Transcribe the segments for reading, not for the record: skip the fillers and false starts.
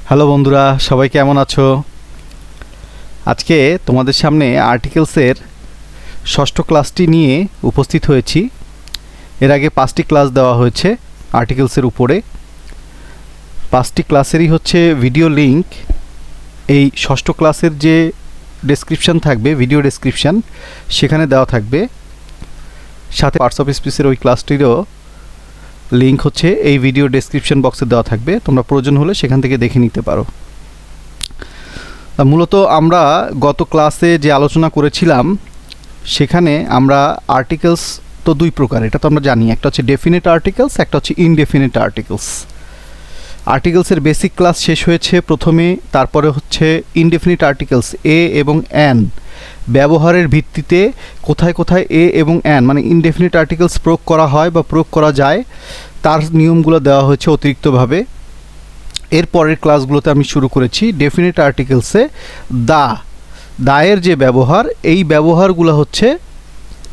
Hello বন্ধুরা, সবাই কেমন আছো? আজকে তোমাদের সামনে আর্টিকেলসের ষষ্ঠ ক্লাসটি নিয়ে উপস্থিত হয়েছি। এর আগে 5টি ক্লাস দেওয়া হয়েছে আর্টিকেলসের উপরে। 5টি ক্লাসেরই হচ্ছে ভিডিও লিংক এই ষষ্ঠ ক্লাসের যে ডেসক্রিপশান থাকবে, ভিডিও ডেসক্রিপশান, সেখানে দেওয়া থাকবে। সাথে পার্টস অফ স্পিচের ওই ক্লাসটিরও লিংক হচ্ছে এই ভিডিও ডেসক্রিপশন বক্সে দেওয়া থাকবে। তোমরা প্রয়োজন হলে সেখান থেকে দেখে নিতে পারো। মূলত আমরা গত ক্লাসে যে আলোচনা করেছিলাম সেখানে আমরা আর্টিকেলস তো দুই প্রকার, এটা তো আমরা জানি। একটা হচ্ছে ডেফিনিট আর্টিকেলস, একটা হচ্ছে ইনডেফিনিট আর্টিকেলস। আর্টিকেলসের বেসিক ক্লাস শেষ হয়েছে প্রথমে, তারপরে হচ্ছে ইনডেফিনিট আর্টিকেলস এ এবং অ্যান ব্যবহারের ভিত্তিতে কোথায় কোথায় এ এবং অ্যান মানে ইনডেফিনিট আর্টিকেলস প্রয়োগ করা হয় বা প্রয়োগ করা যায় তার নিয়মগুলো দেওয়া হয়েছে অতিরিক্তভাবে। এর পরের ক্লাসগুলোতে আমি শুরু করেছি ডেফিনিট আর্টিকেলসে দায়ের যে ব্যবহার, এই ব্যবহারগুলো হচ্ছে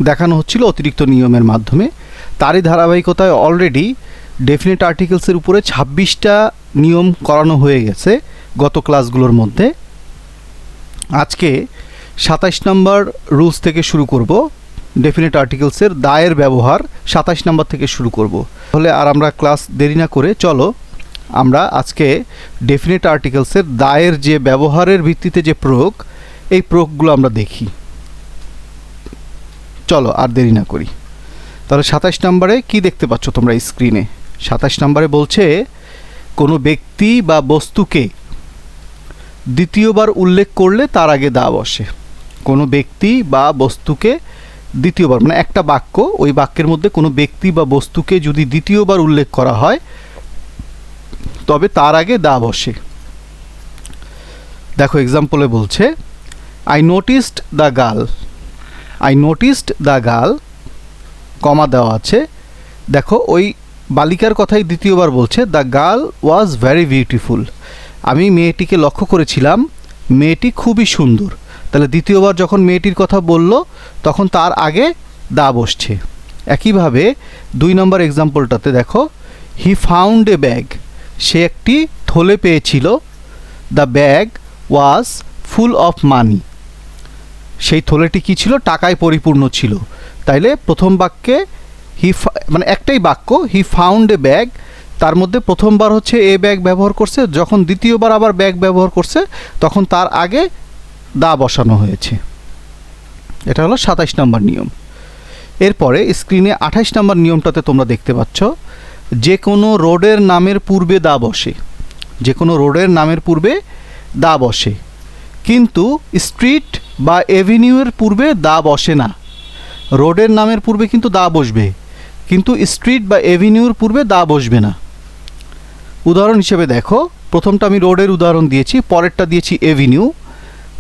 দেখানো হচ্ছিল অতিরিক্ত নিয়মের মাধ্যমে। তারই ধারাবাহিকতায় অলরেডি ডেফিনিট আর্টিকেলসের উপরে 26টা নিয়ম করানো হয়ে গেছে গত ক্লাসগুলোর মধ্যে। আজকে 27 নম্বর রুলস থেকে শুরু করব। ডেফিনিট আর্টিকেলসের দায়ের ব্যবহার 27 নম্বর থেকে শুরু করব। তাহলে আর আমরা ক্লাস দেরি না করে চলো আমরা আজকে ডেফিনিট আর্টিকেলসের দায়ের যে ব্যবহারের ভিত্তিতে যে প্রয়োগ, এই প্রয়োগগুলো আমরা দেখি। চলো আর দেরি না করি। তাহলে 27 নম্বরে কি দেখতে পাচ্ছ তোমরা স্ক্রিনে? 27 নম্বরে বলছে কোনো ব্যক্তি বা বস্তুকে দ্বিতীয়বার উল্লেখ করলে তার আগে দা বসে। কোনো ব্যক্তি বা বস্তুকে দ্বিতীয়বার মানে একটা বাক্য, ওই বাক্যের মধ্যে কোনো ব্যক্তি বা বস্তুকে যদি দ্বিতীয়বার উল্লেখ করা হয় তবে তার আগে দা বসে। দেখো এক্সাম্পলে বলছে আই নোটিসড দ্য গার্ল, কমা দেওয়া আছে। দেখো ওই বালিকার কথাই দ্বিতীয়বার বলছে, the girl was very beautiful. আমি মেয়েটিকে লক্ষ্য করেছিলাম, মেয়েটি খুবই সুন্দর। তাহলে দ্বিতীয়বার যখন মেয়েটির কথা বলল তখন তার আগে দা বসছে। একইভাবে 2 নম্বর এক্সাম্পলটাতে দেখো হি ফাউন্ড এ ব্যাগ, সে একটি থলে পেয়েছিল। The bag was full of money, সেই থলেটি কী ছিল? টাকায় পরিপূর্ণ ছিল। তাইলে প্রথম বাক্যে মানে একটাই বাক্য হি ফাউন্ড এ ব্যাগ, তার মধ্যে প্রথমবার হচ্ছে এ ব্যাগ ব্যবহার করছে, যখন দ্বিতীয়বার আবার ব্যাগ ব্যবহার করছে তখন তার আগে দা বসানো হয়েছে। এটা হলো 27 নম্বর নিয়ম। এরপরে স্ক্রিনে 28 নম্বর নিয়মটাতে তোমরা দেখতে পাচ্ছ যে কোনো রোডের নামের পূর্বে দা বসে। যে কোনো রোডের নামের পূর্বে দা বসে, কিন্তু স্ট্রিট বা এভিনিউয়ের পূর্বে দা বসে না। রোডের নামের পূর্বে কিন্তু দা বসবে, কিন্তু স্ট্রিট বা এভিনিউর পূর্বে দা বসবে না। উদাহরণ হিসেবে দেখো, প্রথমটা আমি রোডের উদাহরণ দিয়েছি, পরেরটা দিয়েছি এভিনিউ।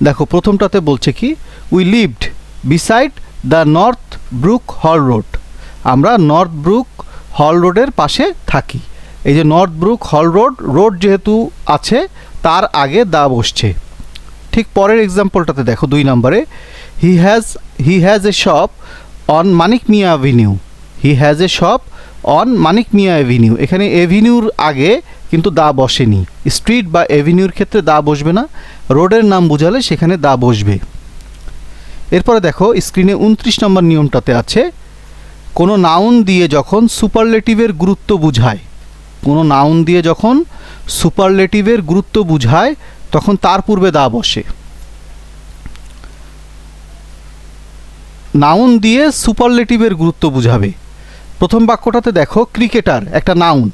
দেখো প্রথমটাতে বলছে কি, we lived beside the North Brook Hall Road. আমরা নর্থ ব্রুক হল রোডের পাশে থাকি। এই যে নর্থ ব্রুক হল রোড যেহেতু আছে তার আগে দা বসছে। ঠিক পরের এক্সাম্পলটাতে দেখো 2 নম্বরে he has a shop on Manik Mia Avenue. He has a shop on Manik Mia Avenue, এখানে এভিনিউর আগে কিন্তু দা বসেনি। স্ট্রিট বা এভিনিউর ক্ষেত্রে দা বসবে না, রোডের নাম বোঝালে সেখানে দা বসবে। এরপরে দেখো স্ক্রিনে 29 নম্বর নিয়মটাতে আছে কোনো নাউন দিয়ে যখন সুপারলেটিভের গুরুত্ব বুঝায়, কোনো নাউন দিয়ে যখন সুপারলেটিভের গুরুত্ব বুঝায় তখন তার পূর্বে দা বসে। নাউন দিয়ে সুপারলেটিভের গুরুত্ব বুঝাবে। প্রথম বাক্যটাতে দেখো ক্রিকেটার একটা নাউন,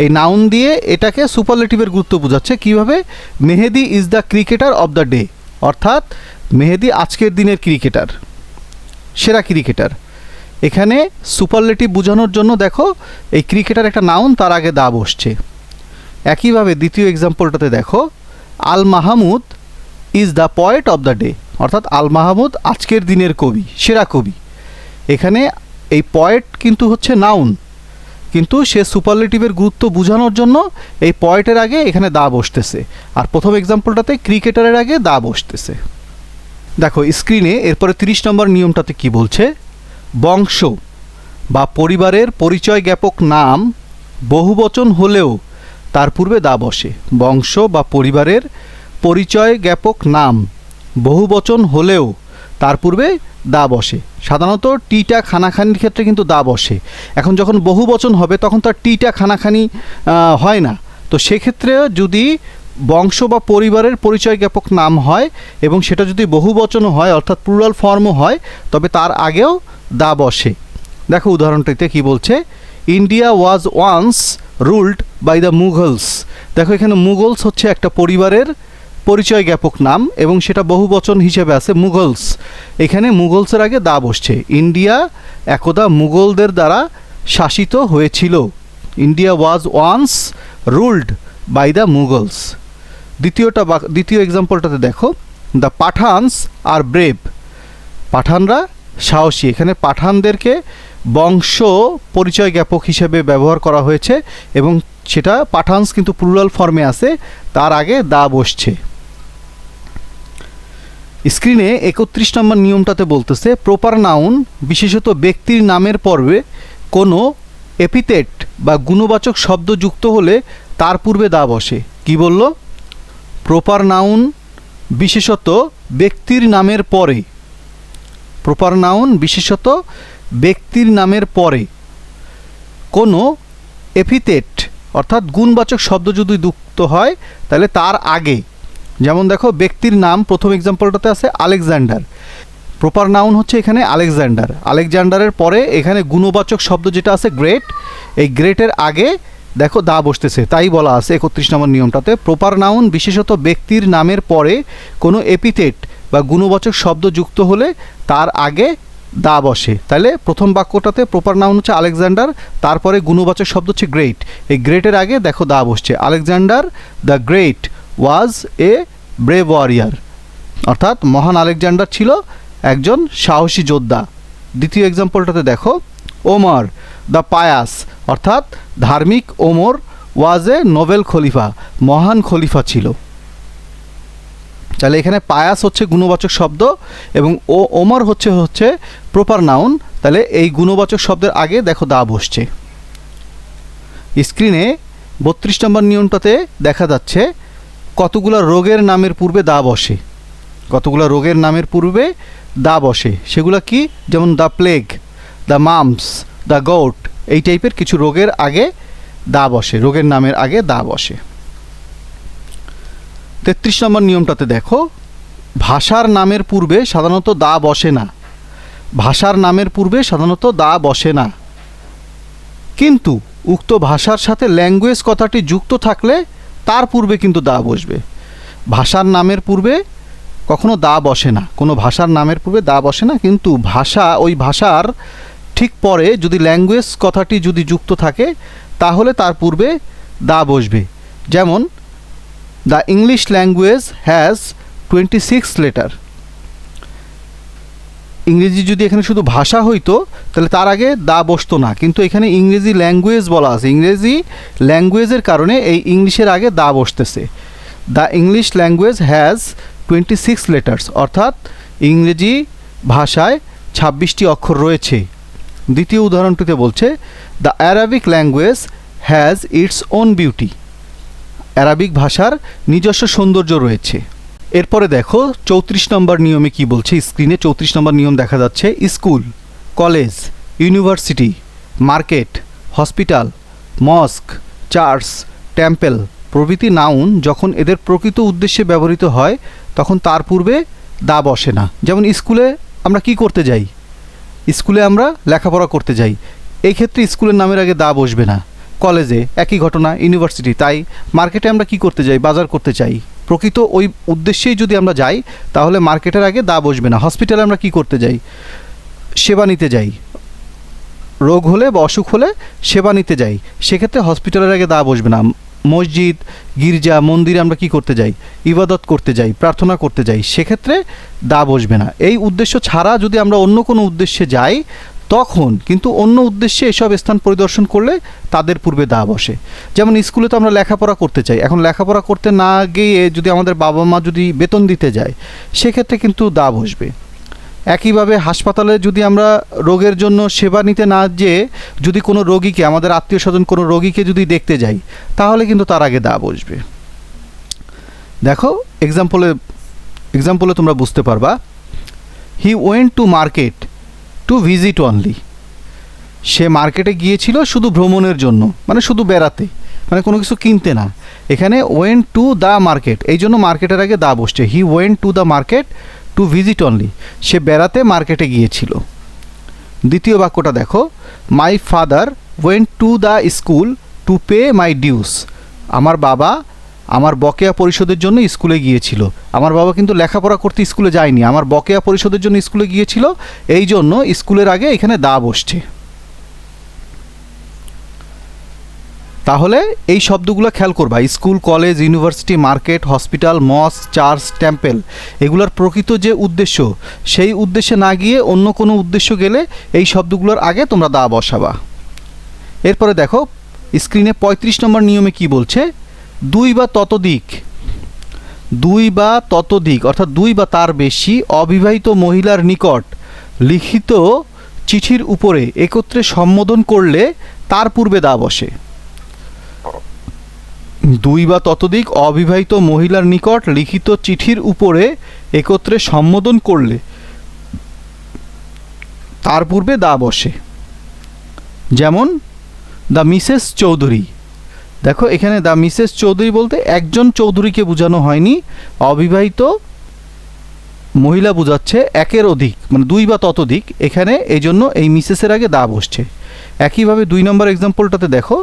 এই নাউন দিয়ে এটাকে সুপারলেটিভের গুরুত্ব বোঝাচ্ছে। কিভাবে? Mehedi is the cricketer of the day, অর্থাৎ মেহেদি আজকের দিনের ক্রিকেটার, সেরা ক্রিকেটার। এখানে সুপারলেটিভ বোঝানোর জন্য দেখো এই ক্রিকেটার একটা নাউন, তার আগে দা বসছে। একইভাবে দ্বিতীয় এক্সাম্পলটাতে দেখো Al Mahmud is the poet of the day, অর্থাৎ আল মাহমুদ আজকের দিনের কবি, সেরা কবি। এখানে এই পয়েট কিন্তু হচ্ছে নাউন, কিন্তু সে সুপারলেটিভের গুরুত্ব বোঝানোর জন্য এই পয়েটের আগে এখানে দা বসতেছে, আর প্রথম এক্সাম্পলটাতে ক্রিকেটারের আগে দা বসতেছে। দেখো স্ক্রিনে এরপরে 30 নম্বর নিয়মটাতে কি বলছে, বংশ বা পরিবারের পরিচয় জ্ঞাপক নাম বহুবচন হলেও তার পূর্বে দা বসে। বংশ বা পরিবারের পরিচয় জ্ঞাপক নাম বহুবচন হলেও তার পূর্বে দা বসে। সাধারণত টিটা খানাখানির ক্ষেত্রে কিন্তু দা বসে। এখন যখন বহুবচন হবে তখন তার টিটা খানাখানি হয় না। তো সেক্ষেত্রে যদি বংশ বা পরিবারের পরিচয় জ্ঞাপক নাম হয় এবং সেটা যদি বহুবচনও হয় অর্থাৎ প্লুরাল ফর্মও হয়, তবে তার আগেও দা বসে। দেখো উদাহরণটিতে কি বলছে, India was once ruled by the Mughals. দেখো এখানে মুঘলস হচ্ছে একটা পরিবারের পরিচয় জ্ঞাপক নাম এবং সেটা বহুবচন হিসেবে আছে মুঘলস। এখানে মুঘলসের আগে দা বসছে। ইন্ডিয়া একদা মুঘলদের দ্বারা শাসিত হয়েছিল। India was once ruled by the Mughals. দ্বিতীয় এক্সাম্পলটাতে দেখো, দ্য পাঠানস আর ব্রেভ। পাঠানরা সাহসী। এখানে পাঠানদেরকে বংশ পরিচয় জ্ঞাপক হিসেবে ব্যবহার করা হয়েছে এবং সেটা পাঠানস কিন্তু প্লুরাল ফর্মে আছে, তার আগে দা বসছে। স্ক্রিনে 31 নম্বর নিয়মটাতে বলতেছে, প্রপার নাউন বিশেষত ব্যক্তির নামের পর্বে কোনো এপিথেট বা গুণবাচক শব্দ যুক্ত হলে তার পূর্বে দা বসে। কি বলল? প্রপার নাউন বিশেষত ব্যক্তির নামের পরে, প্রপার নাউন বিশেষত ব্যক্তির নামের পরে কোনো এপিথেট অর্থাৎ গুণবাচক শব্দ যদি যুক্ত হয় তাহলে তার আগে, যেমন দেখো ব্যক্তির নাম প্রথম এক্সাম্পলটাতে আছে আলেকজান্ডার। প্রপার নাউন হচ্ছে এখানে আলেকজান্ডার। আলেকজান্ডারের পরে এখানে গুণবাচক শব্দ যেটা আছে গ্রেট, এই গ্রেটের আগে দেখো দা বসতেছে। তাই বলা আছে 31 নম্বর নিয়মটাতে, প্রপার নাউন বিশেষত ব্যক্তির নামের পরে কোনো এপিথেট বা গুণবাচক শব্দ যুক্ত হলে তার আগে দা বসে। তাহলে প্রথম বাক্যটাতে প্রপার নাউন হচ্ছে আলেকজান্ডার, তারপরে গুণবাচক শব্দ হচ্ছে গ্রেট। এই গ্রেটের আগে দেখো দা বসছে। Alexander the great was A brave warrior, অর্থাৎ মহান আলেকজান্ডার ছিল একজন সাহসী যোদ্ধা। দ্বিতীয় এক্সাম্পলটাতে দেখো, ওমর দ্য পায়াস, অর্থাৎ ধার্মিক ওমর ওয়াজ এ নোবেল খলিফা, মহান খলিফা ছিল। তাহলে এখানে পায়াস হচ্ছে গুণবাচক শব্দ এবং ওমর হচ্ছে প্রপার নাউন। তাহলে এই গুণবাচক শব্দের আগে দেখো দা বসছে। স্ক্রিনে 32 নম্বর নিয়মটাতে দেখা যাচ্ছে কতগুলো রোগের নামের পূর্বে দা বসে। কতগুলো রোগের নামের পূর্বে দা বসে, সেগুলো কি? যেমন the plague, the mumps, the goat, এই টাইপের কিছু রোগের আগে দা বসে, রোগের নামের আগে দা বসে। 33 নম্বর নিয়মটাতে দেখো, ভাষার নামের পূর্বে সাধারণত দা বসে না। ভাষার নামের পূর্বে সাধারণত দা বসে না, কিন্তু উক্ত ভাষার সাথে ল্যাঙ্গুয়েজ কথাটি যুক্ত থাকলে তার পূর্বে কিন্তু দা বসবে। ভাষার নামের পূর্বে কখনো দা বসে না, কোনো ভাষার নামের পূর্বে দা বসে না, কিন্তু ওই ভাষার ঠিক পরে যদি ল্যাঙ্গুয়েজ কথাটি যদি যুক্ত থাকে তাহলে তার পূর্বে দা বসবে। যেমন the English language has 26 letter. ইংরেজি যদি এখানে শুধু ভাষা হইতো তাহলে তার আগে দা বসতো না, কিন্তু এখানে ইংরেজি ল্যাঙ্গুয়েজ বলা আছে। ইংরেজি ল্যাঙ্গুয়েজের কারণে এই ইংলিশের আগে দা বসতেছে। The English language has 26 letters, অর্থাৎ ইংরেজি ভাষায় 26টি অক্ষর রয়েছে। দ্বিতীয় উদাহরণটিতে বলছে, the Arabic language has its own beauty. Arabic ভাষার নিজস্ব সৌন্দর্য রয়েছে। এরপরে দেখো 34 নম্বর নিয়মে কি বলছে। স্ক্রিনে 34 নম্বর নিয়ম দেখা যাচ্ছে, school, college, university, market, hospital, mosque, church, temple প্রভৃতি নাউন যখন এদের প্রকৃত উদ্দেশ্যে ব্যবহৃত হয় তখন তার পূর্বে দা বসে না। যেমন স্কুলে আমরা কি করতে যাই? স্কুলে আমরা লেখাপড়া করতে যাই, এই ক্ষেত্রে স্কুলের নামের আগে দা বসবে না। কলেজে একই ঘটনা, ইউনিভার্সিটি তাই। মার্কেটে আমরা কি করতে যাই? বাজার করতে চাই, প্রকৃত ওই উদ্দেশ্যেই যদি আমরা যাই তাহলে মার্কেটের আগে দা বসবে না। হসপিটালে আমরা কি করতে যাই? সেবা নিতে যাই, রোগ হলে বা অসুখ হলে সেবা নিতে যাই, সেক্ষেত্রে হসপিটালের আগে দা বসবে না। মসজিদ, গির্জা, মন্দিরে আমরা কি করতে যাই? ইবাদত করতে যাই, প্রার্থনা করতে যাই, সেক্ষেত্রে দা বসবে না। এই উদ্দেশ্য ছাড়া যদি আমরা অন্য কোনো উদ্দেশ্যে যাই তখন কিন্তু অন্য উদ্দেশ্যে এসব স্থান পরিদর্শন করলে তাদের পূর্বে দা বসে। যেমন স্কুলে তো আমরা লেখাপড়া করতে চাই, এখন লেখাপড়া করতে না গিয়ে যদি আমাদের বাবা মা যদি বেতন দিতে যায় সেক্ষেত্রে কিন্তু দা বসবে। একইভাবে হাসপাতালে যদি আমরা রোগের জন্য সেবা নিতে না যেয়ে যদি কোনো রোগীকে, আমাদের আত্মীয় স্বজন কোনো রোগীকে যদি দেখতে যাই, তাহলে কিন্তু তার আগে দা বসবে। দেখো এক্সাম্পলে তোমরা বুঝতে পারবা। He went to market to visit only. সে মার্কেটে গিয়েছিল শুধু ভ্রমণের জন্য, মানে শুধু বেড়াতে, মানে কোনো কিছু কিনতে না। এখানে ওয়েন্ট টু দ্য মার্কেট, এই জন্য মার্কেটের আগে দা বসছে। He went to the market to visit only, সে বেড়াতে মার্কেটে গিয়েছিল। দ্বিতীয় বাক্যটা দেখো, my father went to the school to pay my dues. আমার বাবা আমার বকেয়া পরিশোধের জন্য স্কুলে গিয়েছিল। আমার বাবা কিন্তু লেখাপড়া করতে স্কুলে যায়নি, আমার বকেয়া পরিশোধের জন্য স্কুলে গিয়েছিল, এই জন্য স্কুলের আগে এখানে দা বসছে। তাহলে এই শব্দগুলো খেয়াল করবা, school, college, university, market, hospital, mosque, church, temple, এগুলোর প্রকৃত যে উদ্দেশ্য, সেই উদ্দেশ্যে না গিয়ে অন্য কোনো উদ্দেশ্য গেলে এই শব্দগুলোর আগে তোমরা দা বসাবা। এরপরে দেখো স্ক্রিনে 35 নম্বর নিয়মে কি বলছে, দুই বা ততোধিক অর্থাৎ দুই বা তার বেশি অবিবাহিত মহিলার নিকট লিখিত চিঠির উপরে একত্রে সম্বোধন করলে তার পূর্বে দা বসে। দুই বা ততোধিক অবিবাহিত মহিলার নিকট লিখিত চিঠির উপরে একত্রে সম্বোধন করলে তার পূর্বে দা বসে। যেমন দ্য মিসেস চৌধুরী। দেখো এখানে দ্য মিসেস চৌধুরী বলতে একজন চৌধুরীকে বোঝানো হয়নি, অবিবাহিত মহিলা বোঝাচ্ছে একের অধিক, মানে দুই বা ততোধিক। এখানে এই জন্য এই মিসেসের আগে দা বসছে। একইভাবে 2 নম্বর এক্সাম্পলটাতে দেখো,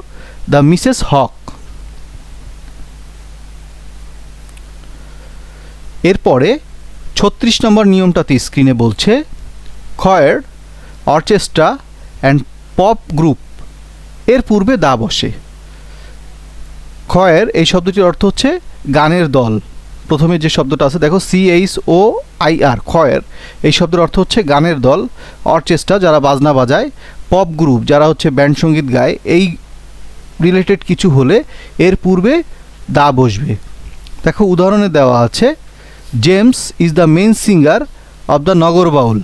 দ্য মিসেস হক। এরপরে 36 নম্বর নিয়মটাতে স্ক্রিনে বলছে, খয়ের, অর্কেস্ট্রা অ্যান্ড পপ গ্রুপ এর পূর্বে দা বসে। খয়ের এই শব্দটির অর্থ হচ্ছে গানের দল। প্রথমে যে শব্দটা আছে দেখো, CHOIR, খয়ের, এই শব্দের অর্থ হচ্ছে গানের দল। অর্কেস্ট্রা, যারা বাজনা বাজায়। পপ গ্রুপ, যারা হচ্ছে ব্যান্ড সঙ্গীত গায়। এই রিলেটেড কিছু হলে এর পূর্বে দা বসবে। দেখো উদাহরণে দেওয়া আছে, James is the main singer of the Nagar Baul.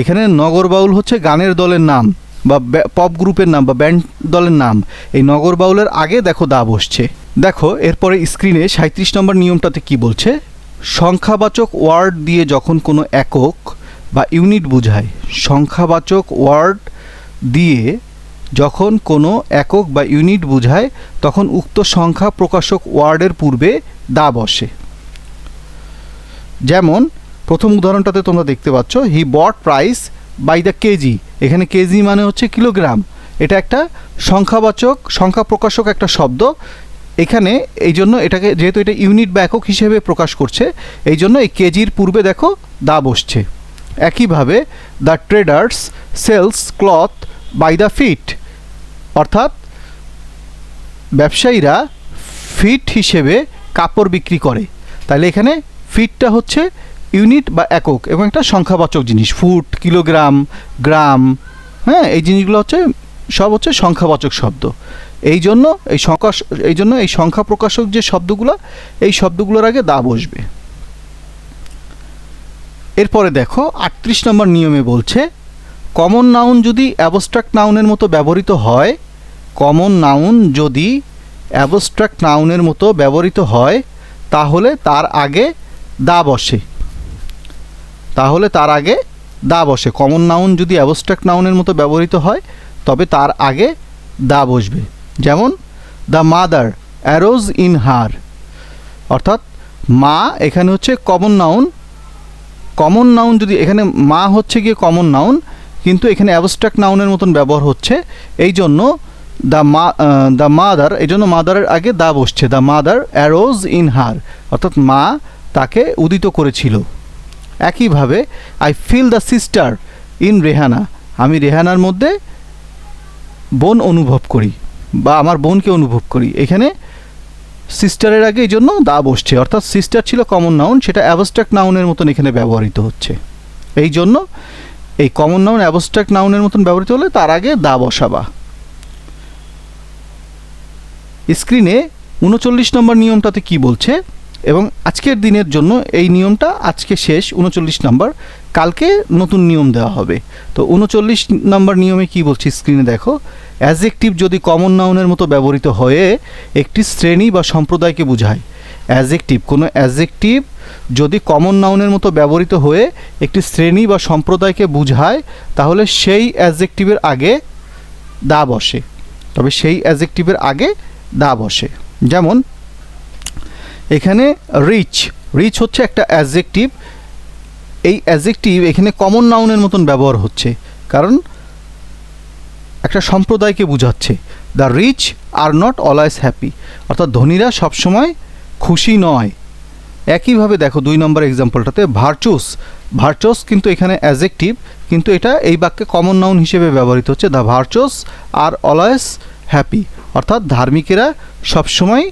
এখানে নগর বাউল হচ্ছে গানের দলের নাম বা পপ গ্রুপের নাম বা ব্যান্ড দলের নাম। এই নগর বাউলের আগে দেখো দা বসছে। দেখো এরপরে স্ক্রিনে 37 নম্বর নিয়মটাতে কি বলছে, সংখ্যাবাচক ওয়ার্ড দিয়ে যখন কোনো একক বা ইউনিট বোঝায়, সংখ্যাবাচক ওয়ার্ড দিয়ে যখন কোনো একক বা ইউনিট বোঝায় তখন উক্ত সংখ্যা প্রকাশক ওয়ার্ডের পূর্বে দা বসে। যেমন প্রথম উদাহরণটাতে তোমরা দেখতে পাচ্ছ, হি বট প্রাইস বাই দ্য কেজি। এখানে কেজি মানে হচ্ছে কিলোগ্রাম। এটা একটা সংখ্যাবাচক, সংখ্যা প্রকাশক একটা শব্দ। এখানে এই জন্য এটাকে, যেহেতু এটা ইউনিট বা একক হিসেবে প্রকাশ করছে, এই জন্য এই কেজির পূর্বে দেখো দা বসছে। একইভাবে the traders sells cloth by the feet, অর্থাৎ ব্যবসায়ীরা ফিট হিসেবে কাপড় বিক্রি করে। তাহলে এখানে ফিটটা হচ্ছে ইউনিট বা একক এবং একটা সংখ্যাবাচক জিনিস। ফুট, কিলোগ্রাম, গ্রাম, হ্যাঁ, এই জিনিসগুলো হচ্ছে সব হচ্ছে সংখ্যাবাচক শব্দ। এই জন্য এই সংখ্যা প্রকাশক যে শব্দগুলো, এই শব্দগুলোর আগে দা বসবে। এরপরে দেখো 38 নম্বর নিয়মে বলছে, কমন নাউন যদি অ্যাবস্ট্রাক্ট নাউনের মতো ব্যবহৃত হয়, কমন নাউন যদি অ্যাবস্ট্রাক্ট নাউনের মতো ব্যবহৃত হয় তাহলে তার আগে দা বসে। কমন নাউন যদি অ্যাবস্ট্রাক্ট নাউনের মতো ব্যবহৃত হয় তবে তার আগে দা বসবে। যেমন the mother arose in her, অর্থাৎ মা এখানে হচ্ছে কমন নাউন। কমন নাউন যদি, এখানে মা হচ্ছে গিয়ে কমন নাউন, কিন্তু এখানে অ্যাবস্ট্রাক্ট নাউনের মতন ব্যবহার হচ্ছে, এই জন্য দ্য মাদার, এই জন্য মাদারের আগে দা বসছে। The mother arose in her, অর্থাৎ মা তাকে উদিত করেছিল। একইভাবে I feel the sister in Rehana, আমি রেহানার মধ্যে বোন অনুভব করি বা আমার বোনকে অনুভব করি। এখানে সিস্টারের আগে এই জন্য দা বসছে, অর্থাৎ সিস্টার ছিল কমন নাউন, সেটা অ্যাবস্ট্রাক্ট নাউনের মতন এখানে ব্যবহৃত হচ্ছে। এই জন্য এই কমন নাউন অ্যাবস্ট্রাক্ট নাউনের মতন ব্যবহৃত হলে তার আগে দা বসাবা। স্ক্রিনে 39 নম্বর নিয়মটাতে কি বলছে, এবং আজকের দিনের জন্য এই নিয়মটা আজকে শেষ 39 নাম্বার, কালকে নতুন নিয়ম দেওয়া হবে। তো 39 নাম্বার নিয়মে কি বলছি স্ক্রিনে দেখো, অ্যাডজেক্টিভ যদি কমন নাউনের মতো ব্যবহৃত হয়ে একটি শ্রেণী বা সম্প্রদায়কে বোঝায়। কোনো অ্যাডজেক্টিভ যদি কমন নাউনের মতো ব্যবহৃত হয়ে একটি শ্রেণী বা সম্প্রদায়কে বোঝায় তাহলে সেই অ্যাডজেক্টিভের আগে দা বসে। যেমন এখানে রিচ হচ্ছে একটা অ্যাডজেক্টিভ। এই অ্যাডজেক্টিভ এখানে কমন নাউনের মতন ব্যবহার হচ্ছে, কারণ একটা সম্প্রদায়কে বোঝাচ্ছে। The rich are not always happy, অর্থাৎ ধনীরা সবসময় খুশি নয়। একইভাবে দেখো 2 নম্বর এক্সাম্পলটাতে ভার্চুয়াস কিন্তু এখানে অ্যাডজেক্টিভ, কিন্তু এটা এই বাক্যে কমন নাউন হিসেবে ব্যবহৃত হচ্ছে। The virtuous are always happy, অর্থাৎ ধার্মিকেরা সবসময়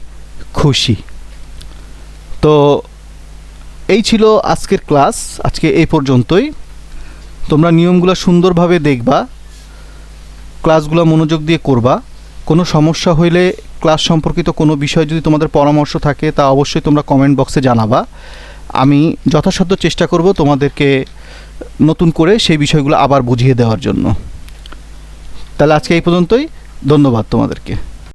খুশি। তো এই ছিল আজকের ক্লাস, আজকে এই পর্যন্তই। তোমরা নিয়মগুলো সুন্দরভাবে দেখবা, ক্লাসগুলো মনোযোগ দিয়ে করবা। কোনো সমস্যা হইলে ক্লাস সম্পর্কিত কোনো বিষয় যদি তোমাদের পরামর্শ থাকে তা অবশ্যই তোমরা কমেন্ট বক্সে জানাবা। আমি যথাসাধ্য চেষ্টা করব তোমাদেরকে নতুন করে সেই বিষয়গুলো আবার বুঝিয়ে দেওয়ার জন্য। তাহলে আজকে এই পর্যন্তই, ধন্যবাদ তোমাদেরকে।